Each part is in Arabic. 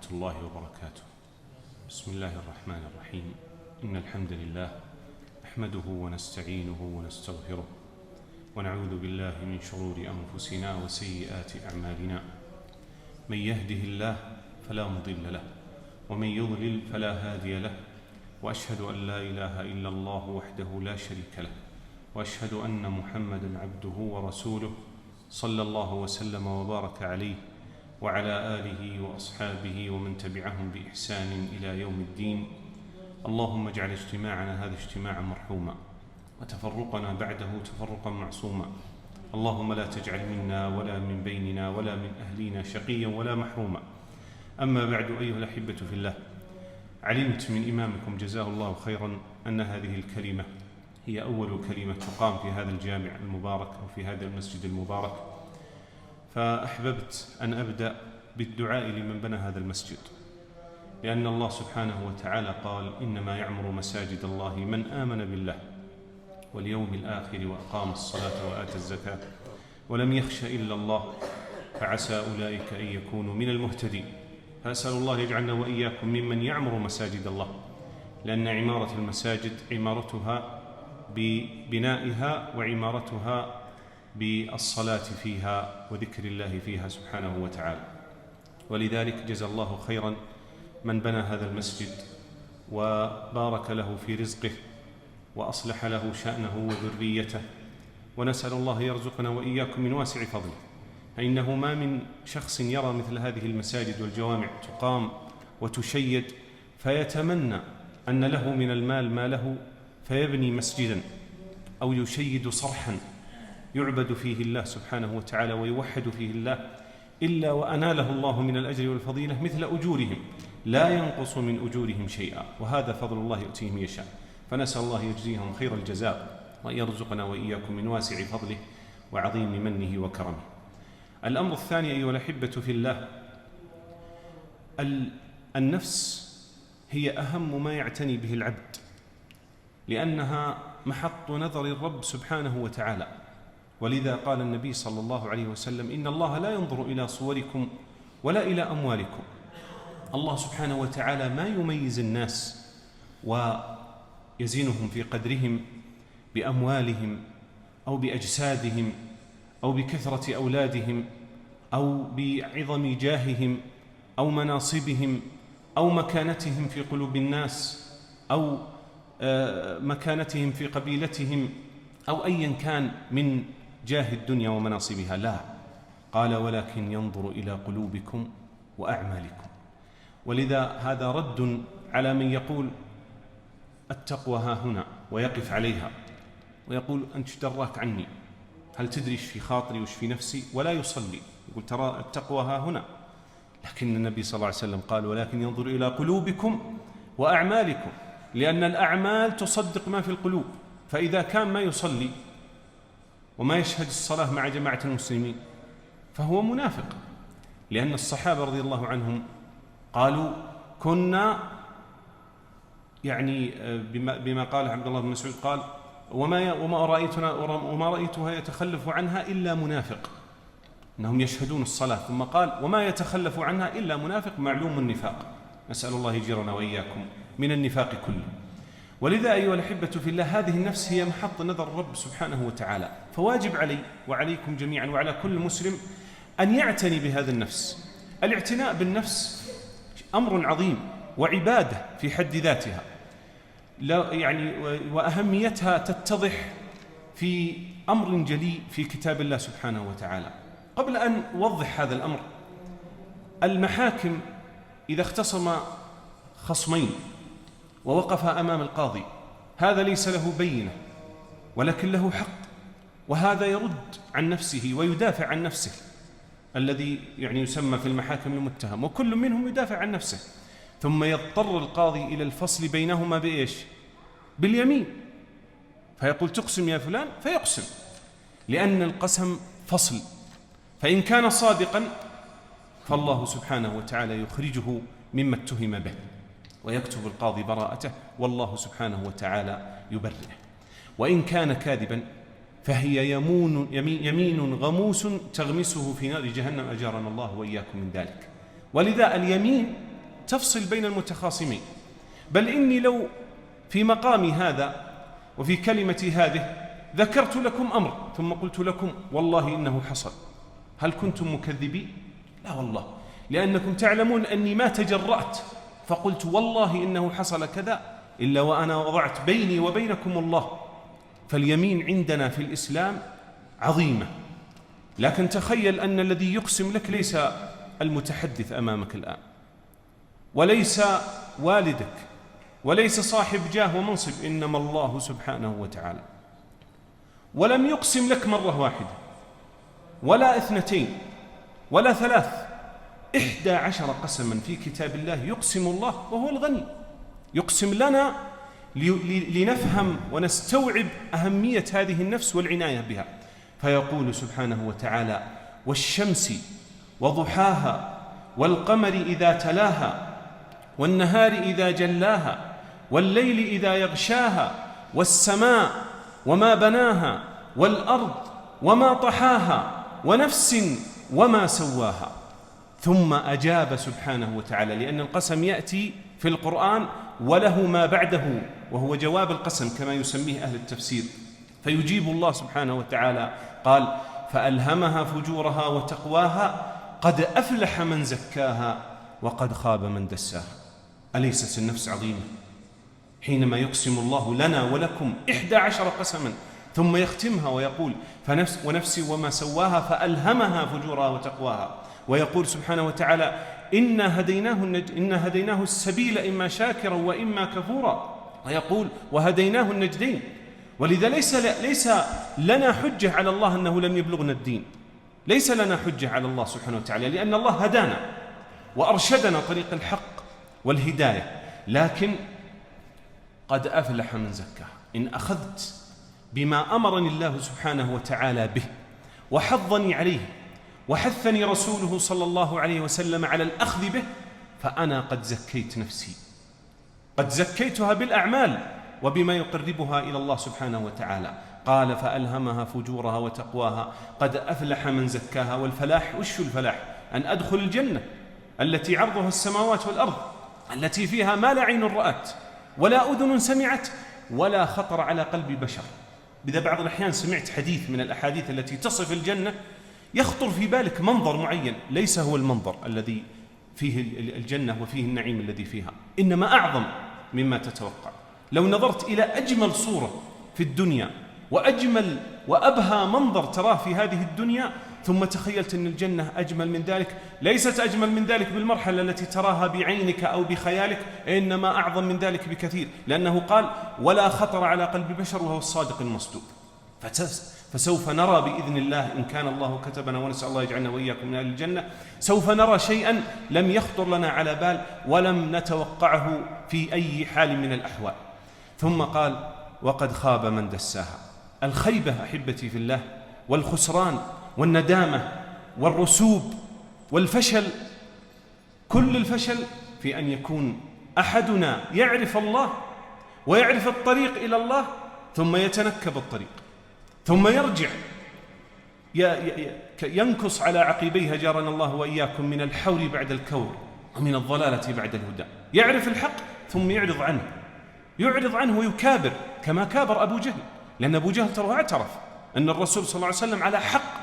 ورحمة الله وبركاته. بسم الله الرحمن الرحيم. إن الحمد لله نحمده ونستعينه ونستغفره ونعوذ بالله من شرور أنفسنا وسيئات أعمالنا. من يهده الله فلا مضل له ومن يضلل فلا هادي له، وأشهد أن لا إله إلا الله وحده لا شريك له، وأشهد أن محمدًا عبده ورسوله صلى الله وسلم وبارك عليه وعلى آله وأصحابه ومن تبعهم بإحسان إلى يوم الدين. اللهم اجعل اجتماعنا هذا اجتماعا مرحوما وتفرقنا بعده تفرقا معصوما. اللهم لا تجعل منا ولا من بيننا ولا من أهلنا شقيا ولا محروما. أما بعد، أيها الأحبة في الله، علمت من إمامكم جزاه الله خيرا أن هذه الكلمة هي أول كلمة تقام في هذا الجامع المبارك أو في هذا المسجد المبارك، فأحببت أن أبدأ بالدعاء لمن بنى هذا المسجد، لأن الله سبحانه وتعالى قال: إنما يعمر مساجد الله من آمن بالله واليوم الآخر وأقام الصلاة وآتى الزكاة ولم يخش إلا الله فعسى أولئك أن يكونوا من المهتدين. فأسأل الله يجعلنا وإياكم ممن يعمر مساجد الله، لأن عمارة المساجد عمارتها ببنائها وعمارتها بالصلاة فيها وذكر الله فيها سبحانه وتعالى. ولذلك جزا الله خيرا من بنى هذا المسجد وبارك له في رزقه وأصلح له شأنه وذريته، ونسأل الله يرزقنا وإياكم من واسع فضله. فإنه ما من شخص يرى مثل هذه المساجد والجوامع تقام وتشيد فيتمنى أن له من المال ما له فيبني مسجدا أو يشيد صرحا يعبد فيه الله سبحانه وتعالى ويوحد فيه الله، إلا وأناله الله من الأجر والفضيلة مثل أجورهم، لا ينقص من أجورهم شيئا، وهذا فضل الله يؤتيه من يشاء. فنسأل الله يجزيهم خير الجزاء وأن يرزقنا وإياكم من واسع فضله وعظيم منه وكرمه. الأمر الثاني أيها الأحبة في الله، النفس هي أهم ما يعتني به العبد، لأنها محط نظر الرب سبحانه وتعالى. ولذا قال النبي صلى الله عليه وسلم: إن الله لا ينظر إلى صوركم ولا إلى أموالكم. الله سبحانه وتعالى ما يميز الناس ويزينهم في قدرهم بأموالهم أو بأجسادهم أو بكثرة أولادهم أو بعظم جاههم أو مناصبهم أو مكانتهم في قلوب الناس أو مكانتهم في قبيلتهم أو أيا كان من جاه الدنيا ومناصبها، لا، قال: ولكن ينظر إلى قلوبكم وأعمالكم. ولذا هذا رد على من يقول التقوى ها هنا ويقف عليها ويقول: أنت دراك عني، هل تدري ايش في خاطري وش في نفسي؟ ولا يصلي، يقول ترى التقوى ها هنا. لكن النبي صلى الله عليه وسلم قال: ولكن ينظر إلى قلوبكم وأعمالكم، لأن الأعمال تصدق ما في القلوب. فإذا كان ما يصلي وما يشهد الصلاة مع جماعة المسلمين فهو منافق، لأن الصحابة رضي الله عنهم قالوا: كنا يعني بما قال عبد الله بن مسعود قال: وما رأيتها يتخلف عنها إلا منافق، أنهم يشهدون الصلاة، ثم قال: وما يتخلف عنها إلا منافق معلوم النفاق. نسأل الله يجيرنا وإياكم من النفاق كله. ولذا أيها الأحبة في الله، هذه النفس هي محط نظر الرب سبحانه وتعالى، فواجب علي وعليكم جميعا وعلى كل مسلم أن يعتني بهذا النفس. الاعتناء بالنفس أمر عظيم وعبادة في حد ذاتها، وأهميتها تتضح في أمر جلي في كتاب الله سبحانه وتعالى. قبل أن أوضح هذا الأمر، المحاكم إذا اختصم خصمين ووقفا أمام القاضي، هذا ليس له بينة ولكن له حق، وهذا يرد عن نفسه ويدافع عن نفسه، الذي يسمى في المحاكم المتهم، وكل منهم يدافع عن نفسه. ثم يضطر القاضي إلى الفصل بينهما بإيش؟ باليمين، فيقول: تقسم يا فلان، فيقسم، لأن القسم فصل. فإن كان صادقا فالله سبحانه وتعالى يخرجه مما اتهم به ويكتب القاضي براءته، والله سبحانه وتعالى يبرئه. وإن كان كاذبا فهي يمين غموس تغمسه في نار جهنم، أجارنا الله وإياكم من ذلك. ولذا اليمين تفصل بين المتخاصمين، بل إني لو في مقامي هذا وفي كلمتي هذه ذكرت لكم أمر ثم قلت لكم والله إنه حصل، هل كنتم مكذبين؟ لا والله، لأنكم تعلمون أني ما تجرأت فقلت والله إنه حصل كذا إلا وأنا وضعت بيني وبينكم الله. فاليمين عندنا في الإسلام عظيمة، لكن تخيل أن الذي يقسم لك ليس المتحدث أمامك الآن، وليس والدك، وليس صاحب جاه ومنصب، إنما الله سبحانه وتعالى، ولم يقسم لك مرة واحدة ولا 2 ولا 3، 11 قسما في كتاب الله يقسم الله وهو الغني، يقسم لنا لنفهم ونستوعب أهمية هذه النفس والعناية بها. فيقول سبحانه وتعالى: والشمس وضحاها والقمر إذا تلاها والنهار إذا جلاها والليل إذا يغشاها والسماء وما بناها والأرض وما طحاها ونفس وما سواها. ثم أجاب سبحانه وتعالى، لأن القسم يأتي في القرآن وله ما بعده وهو جواب القسم كما يسميه أهل التفسير، فيجيب الله سبحانه وتعالى قال: فألهمها فجورها وتقواها قد أفلح من زكاها وقد خاب من دساها. أليست النفس عظيمة حينما يقسم الله لنا ولكم 11 قسما ثم يختمها ويقول: ونفس وما سواها فألهمها فجورها وتقواها، ويقول سبحانه وتعالى: إنا هديناه السبيل إما شاكرا وإما كفورا، ويقول: وهديناه النجدين. ولذا ليس لنا حجة على الله أنه لم يبلغنا الدين، ليس لنا حجة على الله سبحانه وتعالى، لأن الله هدانا وأرشدنا طريق الحق والهداية، لكن قد أفلح من زكاها. إن أخذت بما أمرني الله سبحانه وتعالى به وحضني عليه وحثني رسوله صلى الله عليه وسلم على الأخذ به، فأنا قد زكيت نفسي، قد زكيتها بالأعمال وبما يقربها إلى الله سبحانه وتعالى. قال: فألهمها فجورها وتقواها قد أفلح من زكاها. والفلاح، وش الفلاح؟ أن أدخل الجنة التي عرضها السماوات والأرض، التي فيها ما لا عين رأت ولا أذن سمعت ولا خطر على قلب بشر. بذا بعض الأحيان سمعت حديث من الأحاديث التي تصف الجنة يخطر في بالك منظر معين، ليس هو المنظر الذي فيه الجنة وفيه النعيم الذي فيها، إنما أعظم مما تتوقع. لو نظرت إلى أجمل صورة في الدنيا وأجمل وأبهى منظر تراه في هذه الدنيا ثم تخيلت أن الجنة أجمل من ذلك، ليست أجمل من ذلك بالمرحلة التي تراها بعينك أو بخيالك، إنما أعظم من ذلك بكثير، لأنه قال: ولا خطر على قلب بشر، وهو الصادق المصدوق. فسوف نرى بإذن الله إن كان الله كتبنا، ونسأل الله يجعلنا وإياكم من أهل الجنة، سوف نرى شيئا لم يخطر لنا على بال ولم نتوقعه في أي حال من الأحوال. ثم قال: وقد خاب من دساها. الخيبة أحبتي في الله والخسران والندامة والرسوب والفشل، كل الفشل في أن يكون أحدنا يعرف الله ويعرف الطريق إلى الله ثم يتنكب الطريق، ثم يرجع ينكص على عقبيه جارنا الله وإياكم من الحور بعد الكور ومن الضلالة بعد الهدى. يعرف الحق ثم يعرض عنه ويكابر كما كابر أبو جهل، لأن أبو جهل ترى اعترف أن الرسول صلى الله عليه وسلم على حق،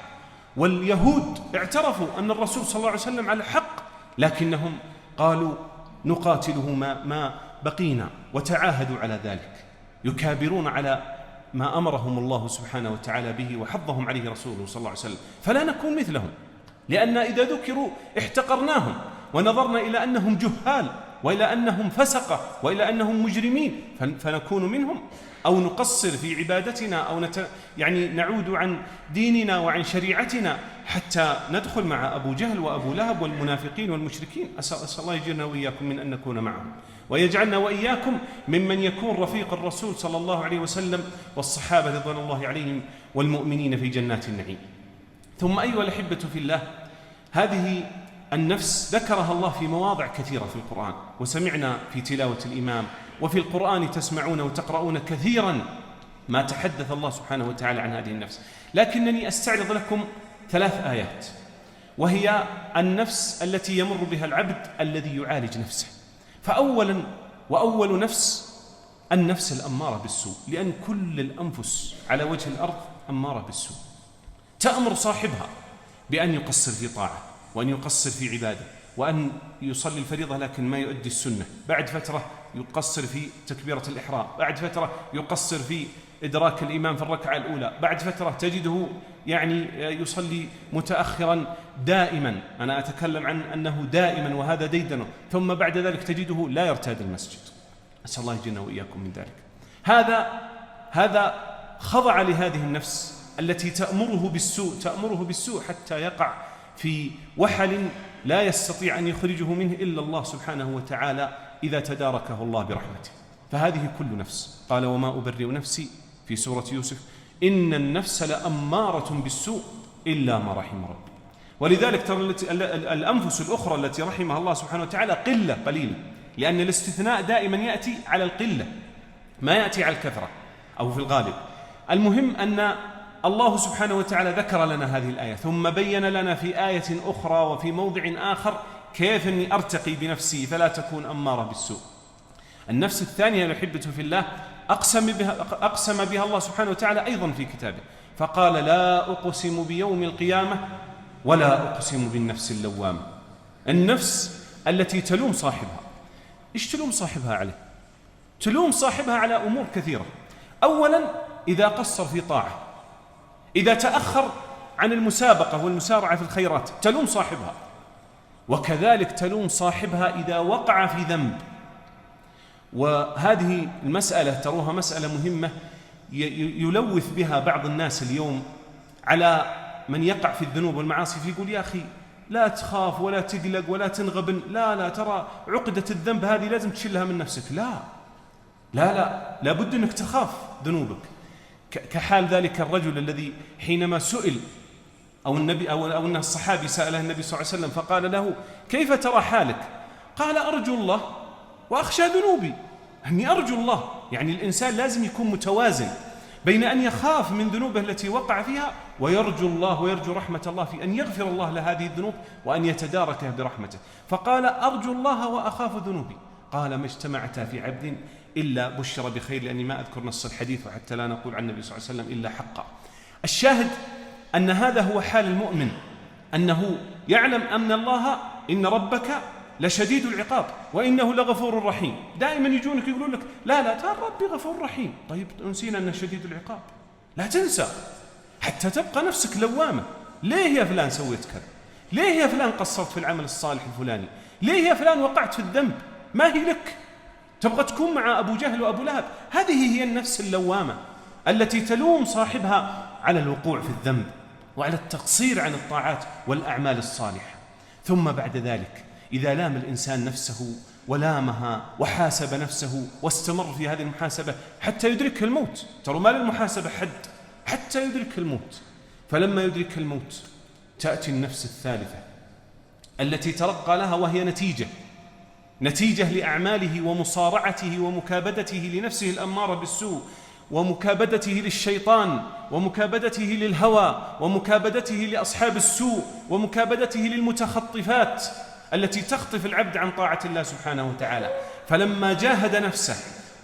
واليهود اعترفوا أن الرسول صلى الله عليه وسلم على حق، لكنهم قالوا نقاتله ما بقينا، وتعاهدوا على ذلك، يكابرون على ما أمرهم الله سبحانه وتعالى به وحضهم عليه رسوله صلى الله عليه وسلم. فلا نكون مثلهم، لأن إذا ذكروا احتقرناهم ونظرنا إلى أنهم جهال وإلى أنهم فسقة وإلى أنهم مجرمين فنكون منهم، أو نقصر في عبادتنا، أو نعود عن ديننا وعن شريعتنا حتى ندخل مع أبو جهل وأبو لهب والمنافقين والمشركين. أسأل الله يجعلنا وإياكم من أن نكون معهم، ويجعلنا وإياكم ممن يكون رفيق الرسول صلى الله عليه وسلم والصحابة رضوان الله عليهم والمؤمنين في جنات النعيم. ثم أيها الأحبة في الله، هذه النفس ذكرها الله في مواضع كثيرة في القرآن، وسمعنا في تلاوة الإمام وفي القرآن تسمعون وتقرؤون كثيرا ما تحدث الله سبحانه وتعالى عن هذه النفس، لكنني أستعرض لكم 3 آيات، وهي النفس التي يمر بها العبد الذي يعالج نفسه. وأول نفس النفس الأمارة بالسوء، لأن كل الأنفس على وجه الأرض أمارة بالسوء، تأمر صاحبها بأن يقصر في طاعة، وأن يقصر في عبادة، وأن يصلي الفريضة لكن ما يؤدي السنة، بعد فترة يقصر في تكبيرة الإحرام، بعد فترة يقصر في إدراك الإمام في الركعة الأولى، بعد فترة تجده يصلي متأخرا دائما، أنا أتكلم عن أنه دائما وهذا ديدنه، ثم بعد ذلك تجده لا يرتاد المسجد. أسأل الله يجينا وإياكم من ذلك. هذا خضع لهذه النفس التي تأمره بالسوء حتى يقع في وحل لا يستطيع أن يخرجه منه إلا الله سبحانه وتعالى إذا تداركه الله برحمته. فهذه كل نفس. قال وما أبرئ نفسي في سورة يوسف إن النفس لأمارة بالسوء إلا ما رحم ربي. ولذلك ترى الأنفس الأخرى التي رحمها الله سبحانه وتعالى قليلة، لأن الاستثناء دائما يأتي على القلة ما يأتي على الكثرة أو في الغالب. المهم أن الله سبحانه وتعالى ذكر لنا هذه الآية، ثم بين لنا في آية أخرى وفي موضع آخر كيف أني أرتقي بنفسي فلا تكون أمارة بالسوء. النفس الثانية الأحبة في الله أقسم بها الله سبحانه وتعالى أيضا في كتابه، فقال لا أقسم بيوم القيامة ولا أقسم بالنفس اللوامة. النفس التي تلوم صاحبها. إيش تلوم صاحبها عليه؟ تلوم صاحبها على أمور كثيرة. أولا إذا قصر في طاعة، إذا تأخر عن المسابقة والمسارعة في الخيرات تلوم صاحبها، وكذلك تلوم صاحبها إذا وقع في ذنب. وهذه المسألة تروها مسألة مهمة يلوث بها بعض الناس اليوم على من يقع في الذنوب والمعاصي، فيقول يا أخي لا تخاف ولا تقلق ولا تنغبن، لا ترى عقدة الذنب هذه لازم تشيلها من نفسك. لا بد أنك تخاف ذنوبك، كحال ذلك الرجل الذي حينما سئل أو النبي أو أن الصحابي سأله النبي صلى الله عليه وسلم فقال له كيف ترى حالك؟ قال أرجو الله وأخشى ذنوبي. أني أرجو الله، يعني الإنسان لازم يكون متوازن بين أن يخاف من ذنوبه التي وقع فيها ويرجو الله ويرجو رحمة الله في أن يغفر الله لهذه الذنوب وأن يتداركها برحمته. فقال أرجو الله وأخاف ذنوبي. قال ما اجتمعتا في عبد إلا بشر بخير، لأني ما أذكر نص الحديث وحتى لا نقول عن النبي صلى الله عليه وسلم إلا حقا. الشاهد أن هذا هو حال المؤمن، أنه يعلم أن الله إن ربك لشديد العقاب وإنه لغفور رحيم. دائما يجونك يقولون لك لا ترى ربي غفور رحيم. طيب نسينا أنه شديد العقاب، لا تنسى حتى تبقى نفسك لوامة. ليه يا فلان سويت كذا؟ ليه يا فلان قصرت في العمل الصالح الفلاني؟ ليه يا فلان وقعت في الذنب؟ ما هي لك؟ تبغى تكون مع أبو جهل وأبو لهب؟ هذه هي النفس اللوامة التي تلوم صاحبها على الوقوع في الذنب وعلى التقصير عن الطاعات والأعمال الصالحة. ثم بعد ذلك إذا لام الإنسان نفسه ولامها وحاسب نفسه واستمر في هذه المحاسبة حتى يدرك الموت، ترى ما للمحاسبة حد، حتى يدرك الموت. فلما يدرك الموت تأتي النفس الثالثة التي ترقى لها، وهي نتيجة لأعماله ومصارعته ومكابدته لنفسه الأمارة بالسوء، ومكابدته للشيطان، ومكابدته للهوى، ومكابدته لأصحاب السوء، ومكابدته للمتخطفات التي تخطف العبد عن طاعة الله سبحانه وتعالى. فلما جاهد نفسه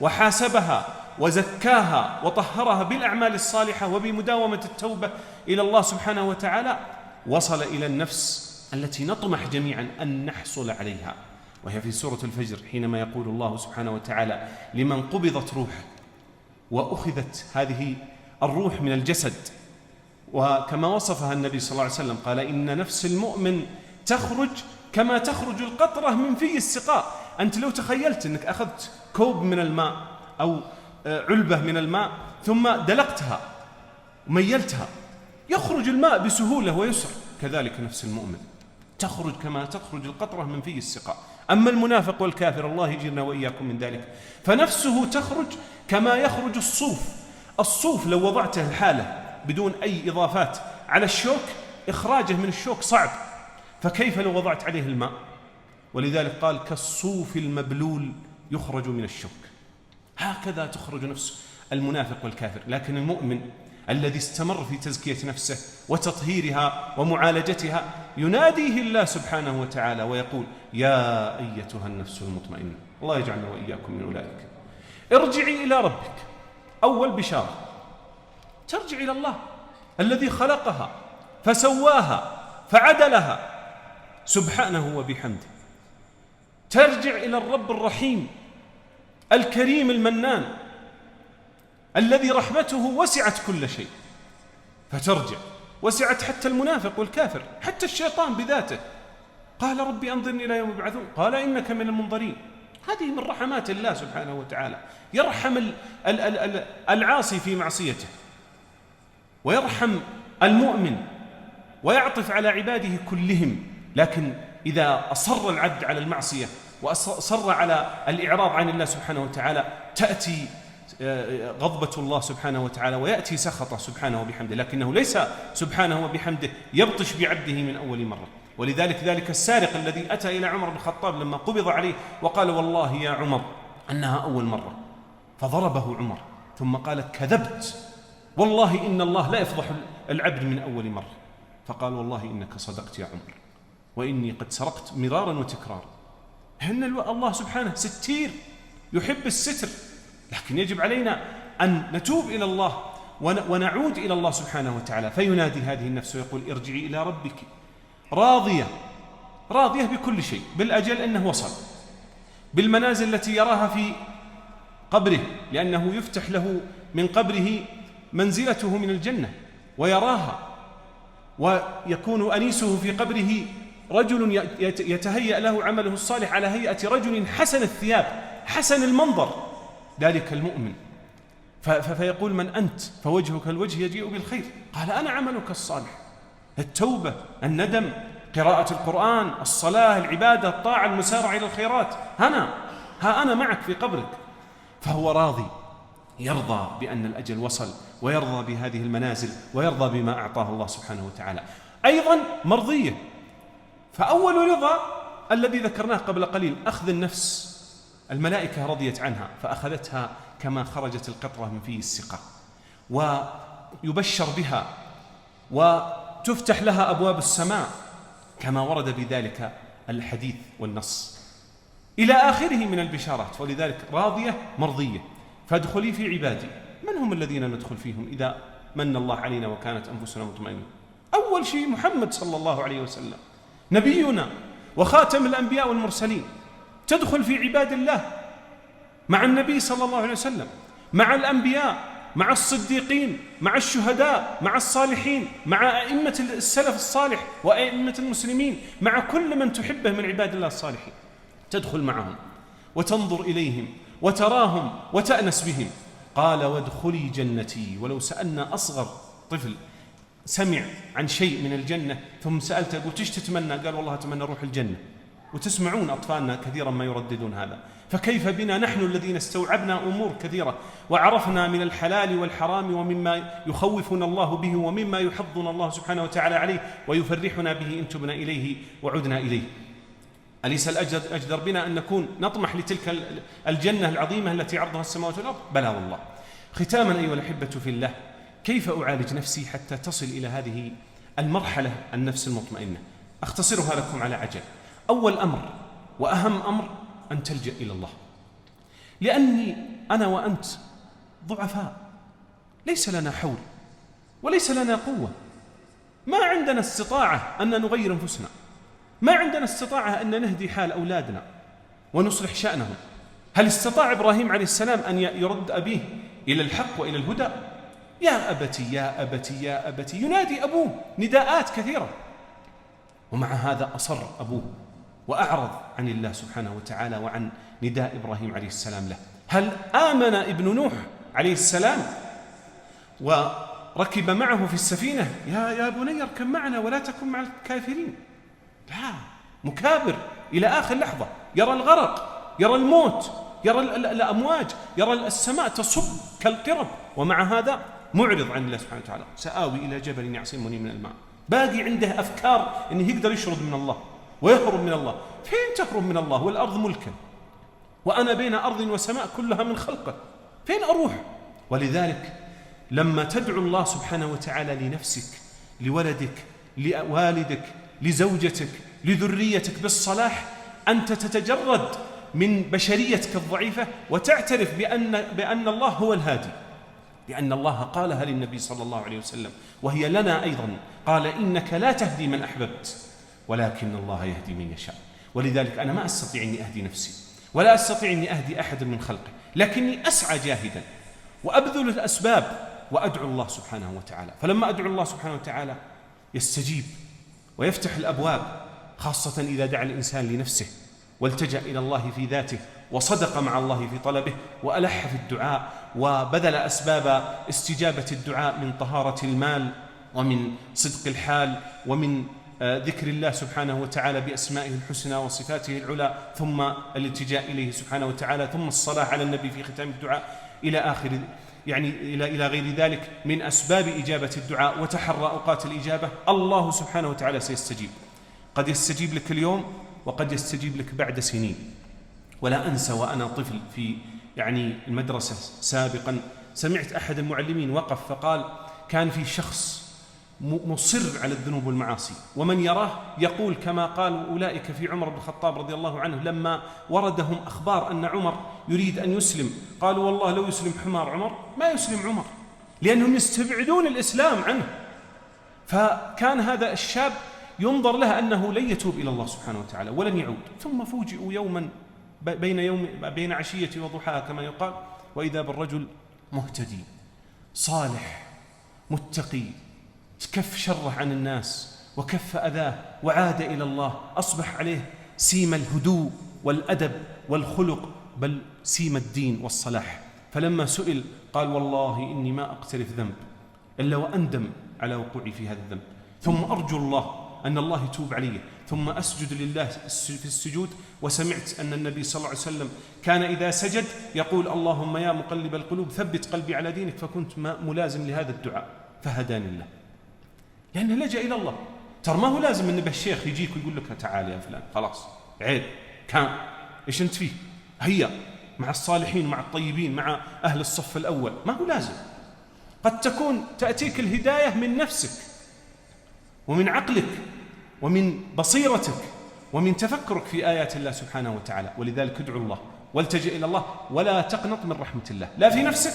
وحاسبها وزكاها وطهرها بالأعمال الصالحة وبمداومة التوبة إلى الله سبحانه وتعالى، وصل إلى النفس التي نطمح جميعا أن نحصل عليها، وهي في سورة الفجر حينما يقول الله سبحانه وتعالى لمن قبضت روحه وأخذت هذه الروح من الجسد، وكما وصفها النبي صلى الله عليه وسلم قال إن نفس المؤمن تخرج كما تخرج القطرة من في السقاء. أنت لو تخيلت أنك أخذت كوب من الماء أو علبة من الماء ثم دلقتها وميلتها يخرج الماء بسهولة ويسر، كذلك نفس المؤمن تخرج كما تخرج القطرة من في السقاء. أما المنافق والكافر الله يجيرنا وإياكم من ذلك فنفسه تخرج كما يخرج الصوف لو وضعته الحالة بدون أي إضافات على الشوك إخراجه من الشوك صعب، فكيف لو وضعت عليه الماء؟ ولذلك قال كالصوف المبلول يخرج من الشوك. هكذا تخرج نفس المنافق والكافر. لكن المؤمن الذي استمر في تزكية نفسه وتطهيرها ومعالجتها يناديه الله سبحانه وتعالى ويقول يا أيتها النفس المطمئنة. الله يجعلنا وإياكم من أولئك. ارجعي إلى ربك. أول بشارة، ترجع إلى الله الذي خلقها فسواها فعدلها سبحانه وبحمده. ترجع إلى الرب الرحيم الكريم المنان الذي رحمته وسعت كل شيء، فترجع. وسعت حتى المنافق والكافر، حتى الشيطان بذاته. قال ربي أنظرني إلى يوم يبعثون، قال إنك من المنظرين. هذه من رحمات الله سبحانه وتعالى، يرحم العاصي في معصيته، ويرحم المؤمن، ويعطف على عباده كلهم. لكن إذا أصر العبد على المعصية وأصر على الإعراض عن الله سبحانه وتعالى، تأتي غضبة الله سبحانه وتعالى ويأتي سخطه سبحانه وبحمده. لكنه ليس سبحانه وبحمده يبطش بعبده من أول مرة. ولذلك ذلك السارق الذي أتى إلى عمر بن الخطاب لما قبض عليه وقال والله يا عمر أنها أول مرة، فضربه عمر، ثم قال كذبت، والله إن الله لا يفضح العبد من أول مرة. فقال والله إنك صدقت يا عمر، وإني قد سرقت مرارا وتكرارا. إن الله سبحانه ستير يحب الستر، لكن يجب علينا أن نتوب إلى الله ونعود إلى الله سبحانه وتعالى. فينادي هذه النفس ويقول ارجعي إلى ربك راضية، راضية بكل شيء، بالأجل أنه وصل، بالمنازل التي يراها في قبره، لأنه يفتح له من قبره منزلته من الجنة ويراها، ويكون أنيسه في قبره رجل يتهيأ له عمله الصالح على هيئة رجل حسن الثياب حسن المنظر، ذلك المؤمن. فيقول من أنت؟ فوجهك الوجه يجيء بالخير. قال أنا عملك الصالح، التوبة، الندم، قراءة القرآن، الصلاة، العبادة، الطاعة، المسارعة إلى الخيرات. ها أنا معك في قبرك. فهو راضي، يرضى بأن الأجل وصل، ويرضى بهذه المنازل، ويرضى بما أعطاه الله سبحانه وتعالى. أيضا مرضية. فأول رضا الذي ذكرناه قبل قليل أخذ النفس، الملائكة رضيت عنها فأخذتها كما خرجت القطرة من فيه السقا، ويبشر بها وتفتح لها أبواب السماء كما ورد بذلك الحديث والنص إلى آخره من البشارات. ولذلك راضية مرضية. فادخلي في عبادي. من هم الذين ندخل فيهم إذا من الله علينا وكانت أنفسنا مطمئنة؟ أول شيء محمد صلى الله عليه وسلم، نبينا وخاتم الأنبياء والمرسلين. تدخل في عباد الله مع النبي صلى الله عليه وسلم، مع الأنبياء، مع الصديقين، مع الشهداء، مع الصالحين، مع أئمة السلف الصالح وأئمة المسلمين، مع كل من تحبه من عباد الله الصالحين. تدخل معهم وتنظر إليهم وتراهم وتأنس بهم. قال وادخلي جنتي. ولو سألنا أصغر طفل سمع عن شيء من الجنة ثم سألته قلت ايش تتمنى؟ قال والله أتمنى روح الجنة. وتسمعون أطفالنا كثيرا ما يرددون هذا. فكيف بنا نحن الذين استوعبنا أمور كثيرة وعرفنا من الحلال والحرام ومما يخوفنا الله به ومما يحضنا الله سبحانه وتعالى عليه ويفرحنا به إن تبنا إليه وعدنا إليه. أليس الأجدر بنا أن نكون نطمح لتلك الجنة العظيمة التي عرضها السماوات والأرض؟ بلى والله. ختاما أيها الأحبة في الله، كيف أعالج نفسي حتى تصل إلى هذه المرحلة النفس المطمئنة؟ أختصرها لكم على عجل. أول أمر وأهم أمر أن تلجأ إلى الله، لأني أنا وأنت ضعفاء، ليس لنا حول وليس لنا قوة، ما عندنا استطاعة أن نغير أنفسنا، ما عندنا استطاعة أن نهدي حال أولادنا ونصلح شأنهم. هل استطاع إبراهيم عليه السلام أن يرد أبيه إلى الحق وإلى الهدى؟ يا أبتي يا أبتي يا أبتي، ينادي أبوه نداءات كثيرة، ومع هذا أصر أبوه وأعرض عن الله سبحانه وتعالى وعن نداء إبراهيم عليه السلام له. هل آمن ابن نوح عليه السلام وركب معه في السفينة يا بني اركب معنا ولا تكن مع الكافرين؟ لا، مكابر إلى آخر لحظة، يرى الغرق، يرى الموت، يرى الأمواج، يرى السماء تصب كالقرب، ومع هذا معرض عن الله سبحانه وتعالى. سآوي إلى جبل يعصمني من الماء. باقي عنده أفكار أنه يقدر يشرد من الله ويهرب من الله. فين تهرب من الله والأرض ملكا، وأنا بين أرض وسماء كلها من خلقه، فين أروح؟ ولذلك لما تدعو الله سبحانه وتعالى لنفسك، لولدك، لوالدك، لزوجتك، لذريتك بالصلاح، أنت تتجرد من بشريتك الضعيفة وتعترف بأن الله هو الهادي، لأن الله قالها للنبي صلى الله عليه وسلم، وهي لنا أيضا، قال إنك لا تهدي من أحببت ولكن الله يهدي من يشاء. ولذلك أنا ما أستطيع أني أهدي نفسي ولا أستطيع أني أهدي أحد من خلقه، لكني أسعى جاهدا وأبذل الأسباب وأدعو الله سبحانه وتعالى. فلما أدعو الله سبحانه وتعالى يستجيب ويفتح الأبواب، خاصة إذا دعا الإنسان لنفسه والتجأ إلى الله في ذاته وصدق مع الله في طلبه وألح في الدعاء وبذل أسباب استجابة الدعاء من طهارة المال ومن صدق الحال ومن ذكر الله سبحانه وتعالى بأسمائه الحسنى وصفاته العلى، ثم الالتجاء إليه سبحانه وتعالى، ثم الصلاة على النبي في ختام الدعاء إلى آخر، يعني إلى غير ذلك من أسباب إجابة الدعاء، وتحرى أوقات الإجابة. الله سبحانه وتعالى سيستجيب، قد يستجيب لك اليوم وقد يستجيب لك بعد سنين. ولا أنسى وأنا طفل في المدرسة سابقا، سمعت أحد المعلمين وقف فقال كان في شخص مصر على الذنوب والمعاصي، ومن يراه يقول كما قال أولئك في عمر بن الخطاب رضي الله عنه لما وردهم أخبار أن عمر يريد أن يسلم، قالوا والله لو يسلم حمار عمر ما يسلم عمر، لأنهم يستبعدون الإسلام عنه. فكان هذا الشاب ينظر له أنه لن يتوب إلى الله سبحانه وتعالى ولن يعود، ثم فوجئوا يوما بين عشية وضحاها كما يقال، وإذا بالرجل مهتدي صالح متقي كف شره عن الناس وكف أذاه وعاد إلى الله، أصبح عليه سيم الهدوء والأدب والخلق، بل سيم الدين والصلاح. فلما سئل قال والله إني ما أقترف ذنب إلا وأندم على وقوعي في هذا الذنب، ثم أرجو الله أن الله يتوب علي، ثم أسجد لله في السجود. وسمعت أن النبي صلى الله عليه وسلم كان إذا سجد يقول اللهم يا مقلب القلوب ثبت قلبي على دينك، فكنت ملازم لهذا الدعاء فهداني الله، لأنه لجأ إلى الله. ترى ما هو لازم أن الشيخ يجيك ويقول لك تعال يا فلان خلاص عيب كان إيش أنت فيه، هيا مع الصالحين مع الطيبين مع أهل الصف الأول، ما هو لازم. قد تكون تأتيك الهداية من نفسك ومن عقلك ومن بصيرتك ومن تفكرك في آيات الله سبحانه وتعالى. ولذلك ادعو الله والتجئ إلى الله ولا تقنط من رحمة الله، لا في نفسك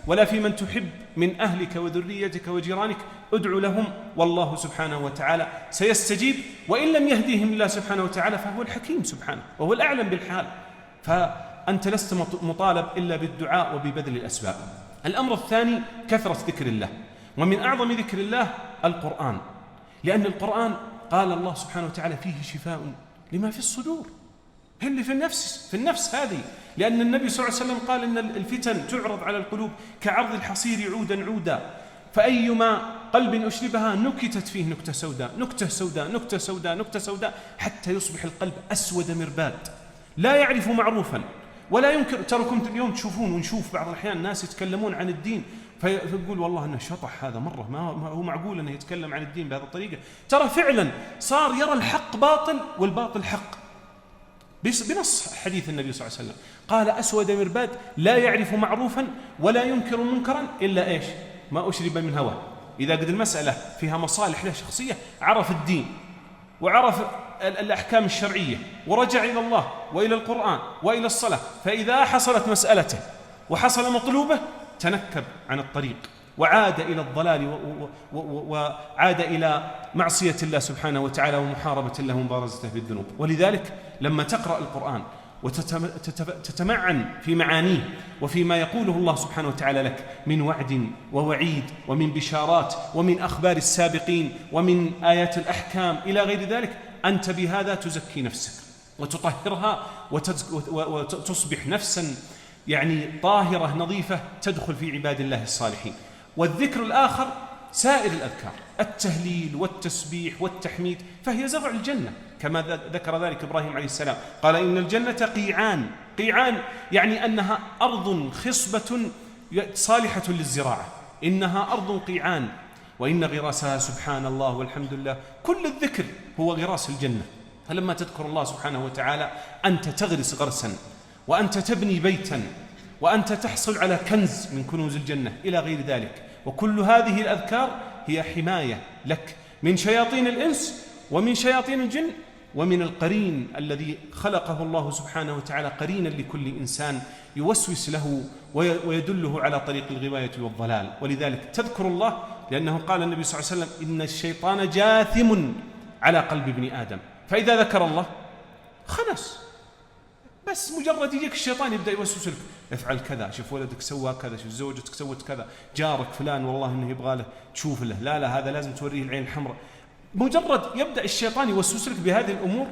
ولا في من تحب من أهلك وذريتك وجيرانك، ادعو لهم والله سبحانه وتعالى سيستجيب، وإن لم يهديهم الله سبحانه وتعالى فهو الحكيم سبحانه وهو الأعلم بالحال. فأنت لست مطالب إلا بالدعاء وببذل الأسباب. الأمر الثاني كثرة ذكر الله، ومن أعظم ذكر الله القرآن، لأن القرآن قال الله سبحانه وتعالى فيه شفاء لما في الصدور، اللي في النفس هذه، لأن النبي صلى الله عليه وسلم قال إن الفتن تعرض على القلوب كعرض الحصير عودا عودا، فأيما قلب أشربها نكتت فيه نكتة سوداء نكتة سوداء نكتة سوداء نكتة سوداء حتى يصبح القلب أسود مرباد لا يعرف معروفا ولا ينكر. ترى كنت اليوم تشوفون ونشوف بعض الأحيان ناس يتكلمون عن الدين فيقول والله أنه شطح هذا مرة، ما هو معقول أنه يتكلم عن الدين بهذه الطريقة. ترى فعلا صار يرى الحق باطل والباطل حق، بنص حديث النبي صلى الله عليه وسلم قال أسود مرباد لا يعرف معروفا ولا ينكر منكرا إلا إيش ما أشرب من هواه. إذا قد المسألة فيها مصالح له شخصية عرف الدين وعرف الأحكام الشرعية ورجع إلى الله وإلى القرآن وإلى الصلاة، فإذا حصلت مسألته وحصل مطلوبه تنكب عن الطريق وعاد إلى الضلال وعاد إلى معصية الله سبحانه وتعالى ومحاربة الله ومبارزته بالذنوب. ولذلك لما تقرأ القرآن وتتمعن في معانيه وفيما يقوله الله سبحانه وتعالى لك من وعد ووعيد ومن بشارات ومن أخبار السابقين ومن آيات الأحكام إلى غير ذلك، أنت بهذا تزكي نفسك وتطهرها وتصبح نفسا طاهرة نظيفة تدخل في عباد الله الصالحين. والذكر الآخر سائر الأذكار، التهليل والتسبيح والتحميد، فهي زرع الجنة كما ذكر ذلك إبراهيم عليه السلام، قال إن الجنة قيعان يعني أنها أرض خصبة صالحة للزراعة، إنها أرض قيعان وإن غراسها سبحان الله والحمد لله. كل الذكر هو غراس الجنة. فلما تذكر الله سبحانه وتعالى أنت تغرس غرسا وأنت تبني بيتا وأنت تحصل على كنز من كنوز الجنة إلى غير ذلك. وكل هذه الأذكار هي حماية لك من شياطين الإنس ومن شياطين الجن ومن القرين الذي خلقه الله سبحانه وتعالى قرينا لكل إنسان يوسوس له ويدله على طريق الغواية والضلال. ولذلك تذكر الله، لأنه قال النبي صلى الله عليه وسلم إن الشيطان جاثم على قلب ابن آدم، فإذا ذكر الله خلاص، بس مجرد يجيك الشيطان يبدأ يوسوس لك، افعل كذا، شوف ولدك سوى كذا، شوف زوجتك سوت كذا، جارك فلان والله إنه يبغى له تشوف له، لا هذا لازم توريه العين الحمراء. مجرد يبدأ الشيطان يوسوس لك بهذه الأمور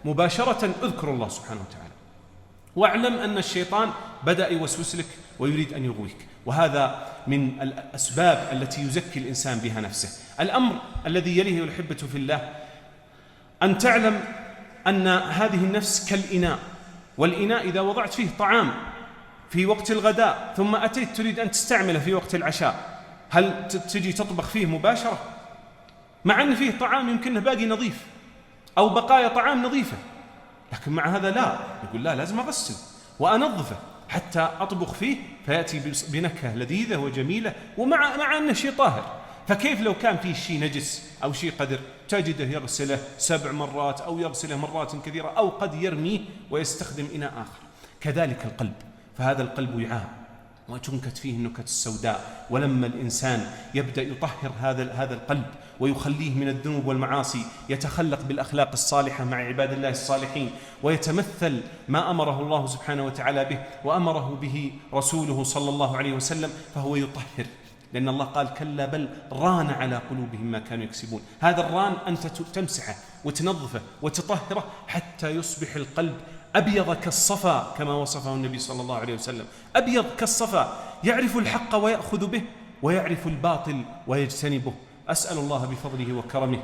مباشرة اذكر الله سبحانه وتعالى، واعلم أن الشيطان بدأ يوسوس لك ويريد أن يغويك، وهذا من الأسباب التي يزكي الإنسان بها نفسه. الأمر الذي يليه الأحبة في الله أن تعلم أن هذه النفس كالإناء، والإناء إذا وضعت فيه طعام في وقت الغداء ثم أتيت تريد أن تستعمله في وقت العشاء، هل تجي تطبخ فيه مباشرة؟ مع أن فيه طعام يمكنه باقي نظيف أو بقايا طعام نظيفة، لكن مع هذا لا، يقول لا لازم أغسل وأنظفه حتى أطبخ فيه فيأتي بنكهة لذيذة وجميلة، ومع أنه شيء طاهر. فكيف لو كان فيه شيء نجس أو شيء قدر، تجده يغسله 7 مرات أو يغسله مرات كثيرة، أو قد يرميه ويستخدم إناء آخر. كذلك القلب، فهذا القلب وعاء وتنكت فيه النكت السوداء، ولما الإنسان يبدأ يطهر هذا القلب ويخليه من الذنوب والمعاصي، يتخلق بالأخلاق الصالحة مع عباد الله الصالحين، ويتمثل ما أمره الله سبحانه وتعالى به وأمره به رسوله صلى الله عليه وسلم، فهو يطهر، لأن الله قال كلا بل ران على قلوبهم ما كانوا يكسبون. هذا الران أنت تمسحه وتنظفه وتطهره حتى يصبح القلب أبيض كالصفا كما وصفه النبي صلى الله عليه وسلم، أبيض كالصفا، يعرف الحق ويأخذ به ويعرف الباطل ويجتنبه. أسأل الله بفضله وكرمه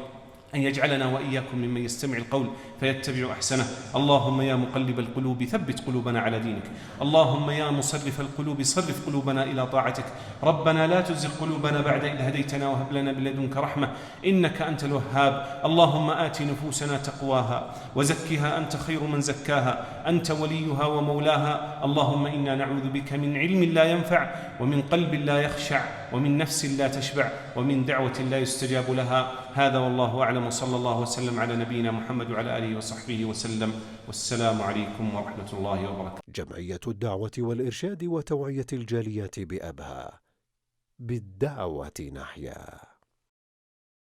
أن يجعلنا وإياكم ممن يستمع القول فيتبع أحسنه. اللهم يا مقلب القلوب ثبت قلوبنا على دينك، اللهم يا مصرف القلوب صرف قلوبنا إلى طاعتك. ربنا لا تزغ قلوبنا بعد إذ هديتنا وهب لنا من لدنك رحمة إنك أنت الوهاب. اللهم آت نفوسنا تقواها وزكها أنت خير من زكاها، أنت وليها ومولاها. اللهم إنا نعوذ بك من علم لا ينفع، ومن قلب لا يخشع، ومن نفس لا تشبع، ومن دعوة لا يستجاب لها. هذا والله أعلم، وصلى الله وسلم على نبينا محمد وعلى آله وصحبه وسلم، والسلام عليكم ورحمة الله وبركاته. جمعية الدعوة والإرشاد وتوعية الجاليات بأبها، بالدعوة نحيا.